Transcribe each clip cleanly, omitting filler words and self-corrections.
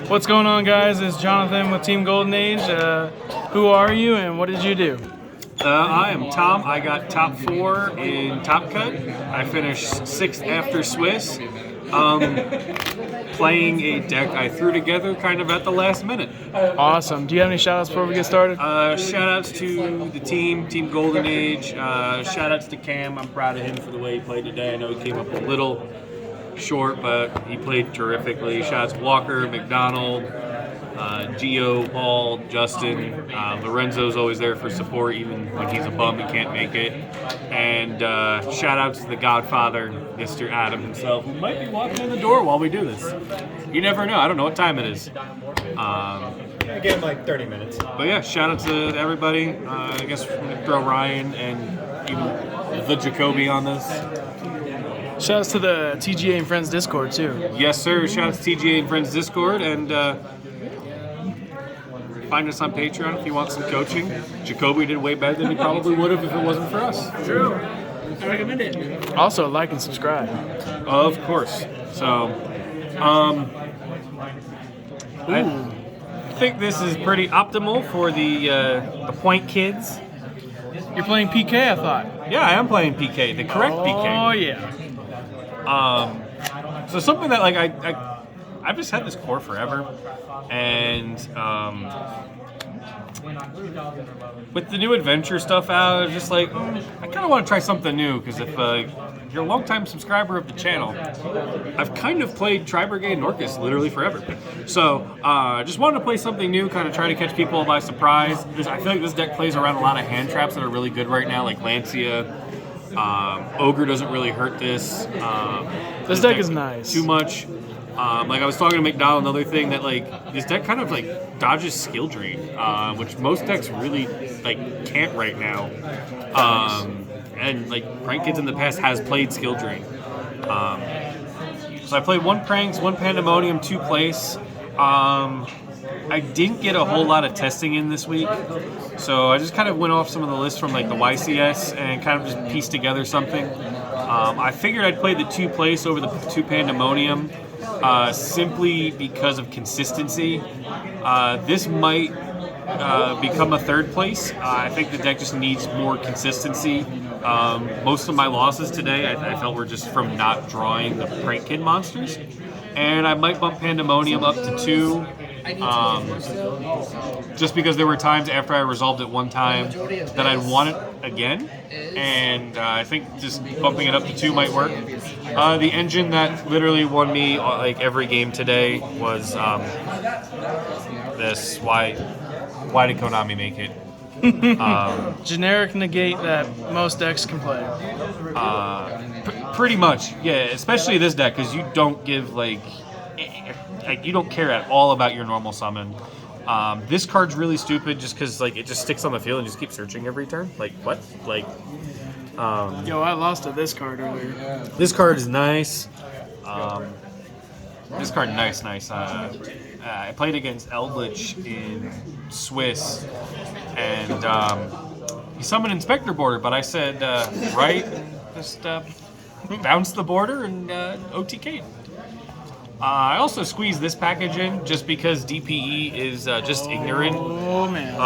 What's going on, guys? It's Jonathan with Team Golden Age. Who are you and what did you do? I am Tom. I got top 4 in Top Cut. I finished 6th after Swiss. Playing a deck I threw together kind of at the last minute. Awesome. Do you have any shout outs before we get started? Shout outs to the Team Golden Age. Shout outs to Cam. I'm proud of him for the way he played today. I know he came up a little short, but he played terrifically. Shout outs to Walker, McDonald, Gio, Paul, Justin. Lorenzo's always there for support, even when he's a bum and can't make it. And shout outs to the Godfather, Mr. Adam himself, who might be walking in the door while we do this. You never know. I don't know what time it is. I give him like 30 minutes. But yeah, shout out to everybody. I guess we're going to throw Ryan and even the Jacoby on this. Shout outs to the TGA and Friends Discord, too. Yes, sir. Shout out to TGA and Friends Discord. And find us on Patreon if you want some coaching. Jacoby did way better than he probably would have if it wasn't for us. True. I recommend it. Also, like and subscribe. Of course. So, I think this is pretty optimal for the point kids. You're playing PK, I thought. Yeah, I am playing PK, the correct PK. Oh, yeah. So something that like I've just had this core forever, and with the new adventure stuff out, I was just like, I kind of want to try something new, because if you're a longtime subscriber of the channel, I've kind of played Tri-Brigade and Orcus literally forever. So I just wanted to play something new, kind of try to catch people by surprise. I feel like this deck plays around a lot of hand traps that are really good right now, like Lancia. Ogre doesn't really hurt this. This deck is nice. Too much. Like I was talking to McDonald, another thing that like this deck kind of like dodges skill drain, which most decks really like can't right now. And like Prank Kids in the past has played skill drain. So I played 1 Pranks, 1 Pandemonium, 2 Place. I didn't get a whole lot of testing in this week, so I just kind of went off some of the lists from like the YCS and kind of just pieced together something. I figured I'd play the 2 Place over the 2 Pandemonium simply because of consistency. This might become a 3rd place. I think the deck just needs more consistency. Most of my losses today I felt were just from not drawing the Prank Kid monsters. And I might bump Pandemonium up to 2. Just because there were times after I resolved it one time that I'd want it again, and I think just bumping it up to 2 might work. The engine that literally won me like every game today was this. Why did Konami make it? Generic negate that most decks can play. Pretty much, yeah. Especially this deck, because you don't give like you don't care at all about your normal summon. This card's really stupid just because like it just sticks on the field and just keeps searching every turn. Like what? Like Yo, I lost to this card earlier. This card is nice. This card nice. I played against Eldritch in Swiss, and he summoned Inspector Border, but I said right, just bounce the border and OTK. I also squeezed this package in just because DPE is just ignorant. Oh, man.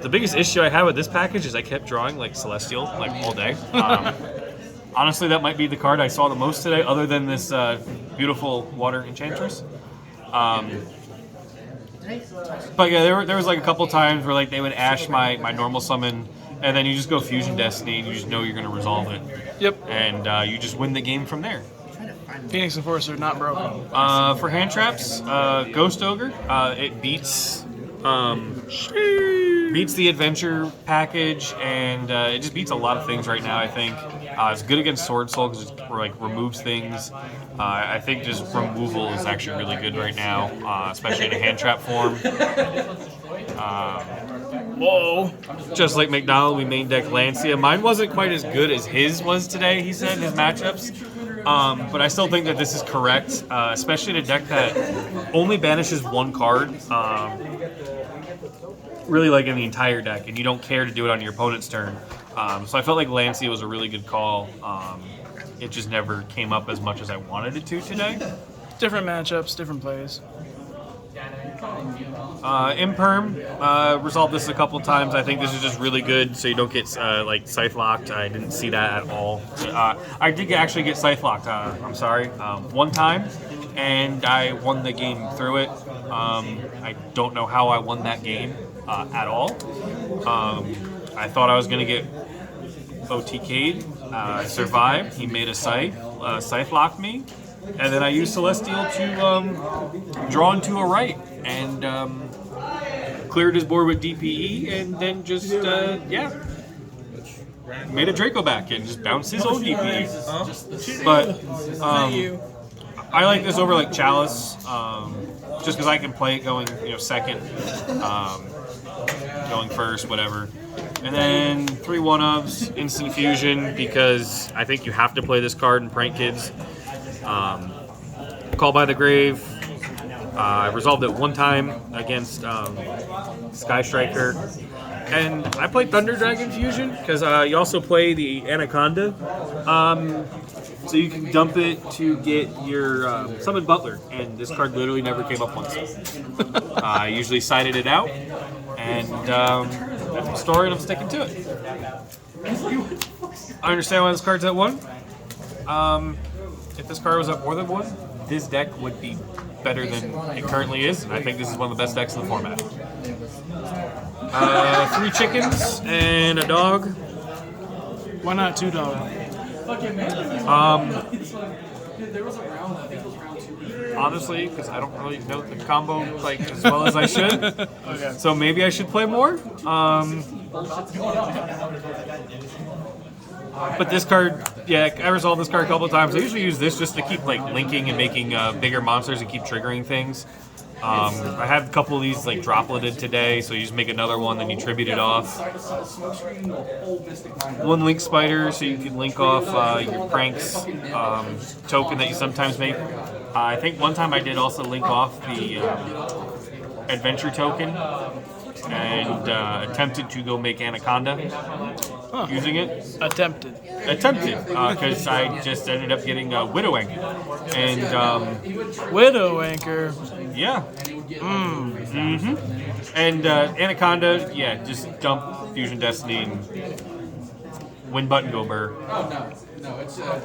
The biggest issue I had with this package is I kept drawing like Celestial like all day. Honestly, that might be the card I saw the most today, other than this beautiful Water Enchantress. But yeah, there was like a couple times where like they would ash my normal summon, and then you just go Fusion Destiny and you just know you're going to resolve it. Yep. And you just win the game from there. Phoenix Enforcer not broken. For hand traps, Ghost Ogre, it beats the adventure package, and it just beats a lot of things right now. I think it's good against Sword Soul because it like removes things. I think just removal is actually really good right now, especially in a hand trap form. Whoa. Just like McDonald, we main deck Lancia. Mine wasn't quite as good as his was today, he said, his matchups. But I still think that this is correct, especially in a deck that only banishes 1 card, really like in the entire deck, and you don't care to do it on your opponent's turn. So I felt like Lancia was a really good call. It just never came up as much as I wanted it to today. Different matchups, different plays. Imperm, resolved this a couple times. I think this is just really good so you don't get like Scythe locked. I didn't see that at all. I did actually get Scythe locked, I'm sorry, one time, and I won the game through it. I don't know how I won that game at all. I thought I was going to get OTK'd. I survived. He made a Scythe locked me. And then I used Celestial to draw into a right and cleared his board with DPE, and then just made a Draco back and just bounced his own DPE. But I like this over like Chalice, just because I can play it going second, going first, whatever. And then 3 1-ofs, Instant Fusion, because I think you have to play this card in Prank Kids. Call by the Grave. I resolved it one time against Sky Striker. And I played Thunder Dragon Fusion because you also play the Anaconda. So you can dump it to get your Summon Butler. And this card literally never came up once. I usually sided it out. And that's my story, and I'm sticking to it. I understand why this card's at 1. If this card was at more than 1, this deck would be better than it currently is, and I think this is one of the best decks in the format. 3 chickens and a dog. Why not 2 dogs? Honestly, because I don't really know the combo like as well as I should. Okay. So maybe I should play more. But this card, I resolved this card a couple of times. I usually use this just to keep like linking and making bigger monsters and keep triggering things. I had a couple of these like dropleted today, so you just make another one, then you tribute it off. 1 Link Spider, so you can link off your Pranks token that you sometimes make. I think one time I did also link off the Adventure token and attempted to go make Anaconda using it. Attempted, because I just ended up getting a Widow Anchor. And Widow Anchor. Yeah. And Anaconda, just dump Fusion Destiny and win button go burr.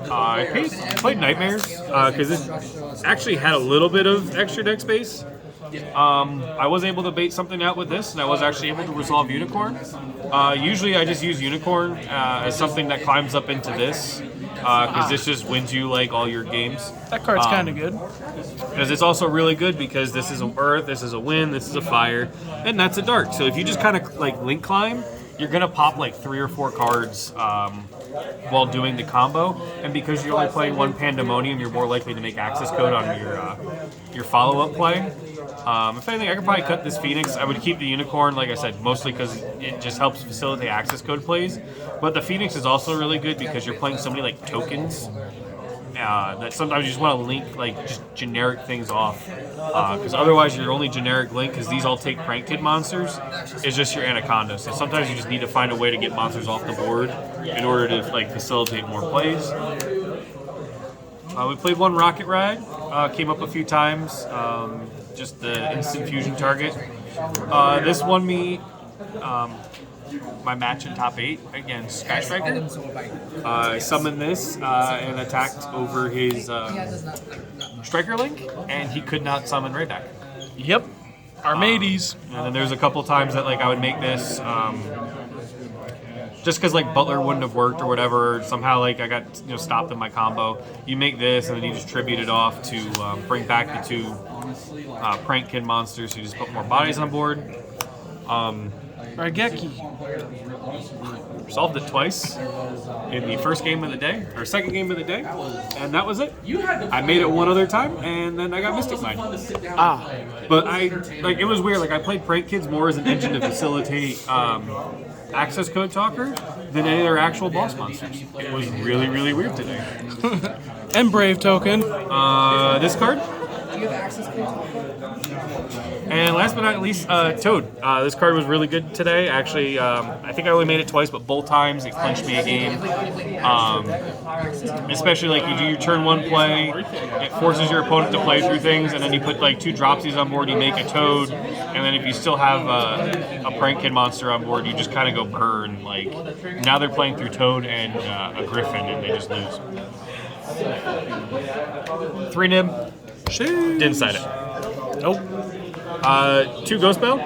I played Nightmares because this actually had a little bit of extra deck space. I was able to bait something out with this, and I was actually able to resolve Unicorn. Usually I just use Unicorn as something that climbs up into this, because this just wins you like all your games. That card's kind of good. Because it's also really good because this is an Earth, this is a Wind, this is a Fire, and that's a Dark. So if you just kind of like link climb, you're going to pop like 3 or 4 cards while doing the combo. And because you're only playing 1 Pandemonium, you're more likely to make access code on your follow-up play. If anything, I could probably cut this Phoenix. I would keep the Unicorn, like I said, mostly because it just helps facilitate access code plays. But the Phoenix is also really good because you're playing so many like tokens that sometimes you just want to link like just generic things off. Because otherwise your only generic link, because these all take Prank Kid monsters, is just your Anaconda. So sometimes you just need to find a way to get monsters off the board in order to like facilitate more plays. We played 1 Rocket Ride, came up a few times. Just the instant fusion target. This won me my match in top 8 against Sky Striker. I summoned this and attacked over his Striker Link, and he could not summon right back. Yep, Armades. And then there's a couple times that like I would make this just because like Butler wouldn't have worked or whatever. Somehow like I got stopped in my combo. You make this and then you just tribute it off to bring back the 2 Prank Kid monsters. So you just put more bodies on board. Raigeki. Solved it twice in the first game of the day, or second game of the day, and that was it. I made it one other time, and then I got Mystic Mind. But it was weird. Like I played Prank Kids more as an engine to facilitate access code talker than any of their actual boss monsters. It was really, really weird today. And Brave token. This card. you have access code? And last but not least, Toad. This card was really good today. Actually, I think I only made it twice, but both times it clinched me a game. Especially like you do your turn 1 play, it forces your opponent to play through things, and then you put like 2 dropsies on board, you make a Toad, and then if you still have a Prank Kid monster on board, you just kind of go burn. Like now they're playing through Toad and a Griffin, and they just lose. 3 nib. Didn't side it. Nope. 2 Ghost Bell.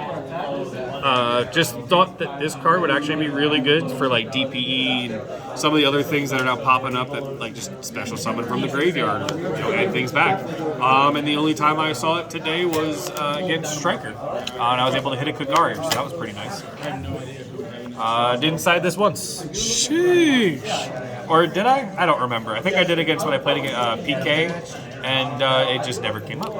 Just thought that this card would actually be really good for like DPE and some of the other things that are now popping up that like just special summon from the graveyard, or, add things back. And the only time I saw it today was against Striker, and I was able to hit a Kagari, so that was pretty nice. Didn't side this once. Sheesh. Or did I? I don't remember. I think I did against when I played against PK, and it just never came up.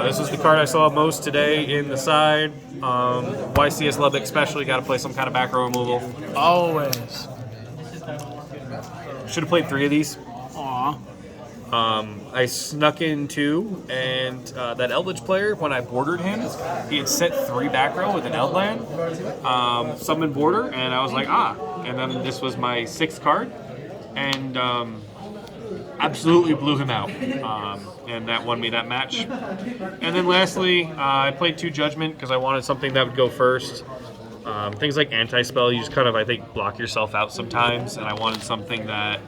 This was the card I saw most today in the side. YCS Lubbock especially, got to play some kind of back row removal. Always. Should have played 3 of these. Aw. I snuck in 2, and that Eldritch player, when I bordered him, he had set 3 back row with an Eldland, summon border, and I was like, and then this was my 6th card, and absolutely blew him out, and that won me that match. And then lastly, I played 2 Judgment because I wanted something that would go first. Things like Anti-Spell, you just kind of, I think, block yourself out sometimes, and I wanted something that,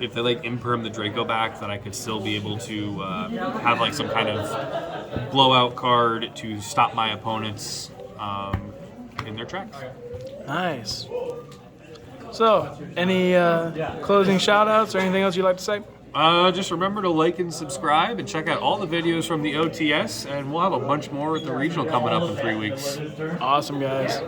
if they like imperm the Draco back, that I could still be able to have like some kind of blowout card to stop my opponents in their tracks. Nice. So, any closing shout-outs or anything else you'd like to say? Just remember to like and subscribe and check out all the videos from the OTS, and we'll have a bunch more with the regional coming up in 3 weeks. Awesome, guys.